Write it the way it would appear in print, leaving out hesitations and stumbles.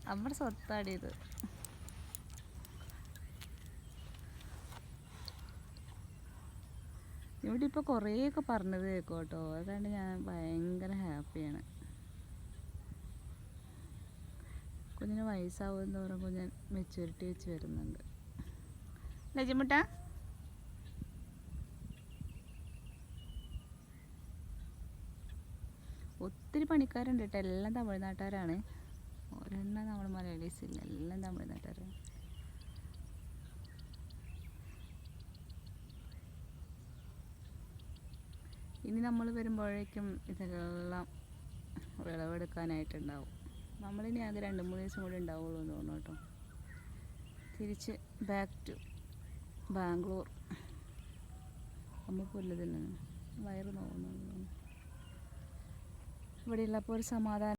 നമ്മുടെ സ്വത്താടിയത്. ഇവിടെ ഇപ്പോൾ കുറേയൊക്കെ പറഞ്ഞത് കേൾക്കും കേട്ടോ. അതുകൊണ്ട് ഞാൻ ഭയങ്കര ഹാപ്പിയാണ്. കുഞ്ഞിന് വയസ്സാവും തോറും കുഞ്ഞൻ മെച്യൂരിറ്റി വെച്ച് വരുന്നുണ്ട്. ലജിമുട്ട ഒത്തിരി പണിക്കാരുണ്ട് കേട്ടോ. എല്ലാം തമിഴ്നാട്ടുകാരാണ്. ഒരെണ്ണം നമ്മൾ മലയാളീസ് ഇല്ല, എല്ലാം തമിഴ്നാട്ടുകാരാണ്. ഇനി നമ്മൾ വരുമ്പോഴേക്കും ഇതെല്ലാം വിളവെടുക്കാനായിട്ടുണ്ടാവും. നമ്മളിനി ആകെ 2-3 ദിവസം കൂടി ഉണ്ടാവുള്ളൂ എന്ന് തോന്നുന്നു കേട്ടോ. തിരിച്ച് ബാക്ക് ടു ബാംഗ്ലൂർ. അമ്മ പുല്ല് തിന്നുന്നു, വയറ് നോക്കുന്നു. ഇവിടെ ഉള്ളപ്പോൾ ഒരു സമാധാനം.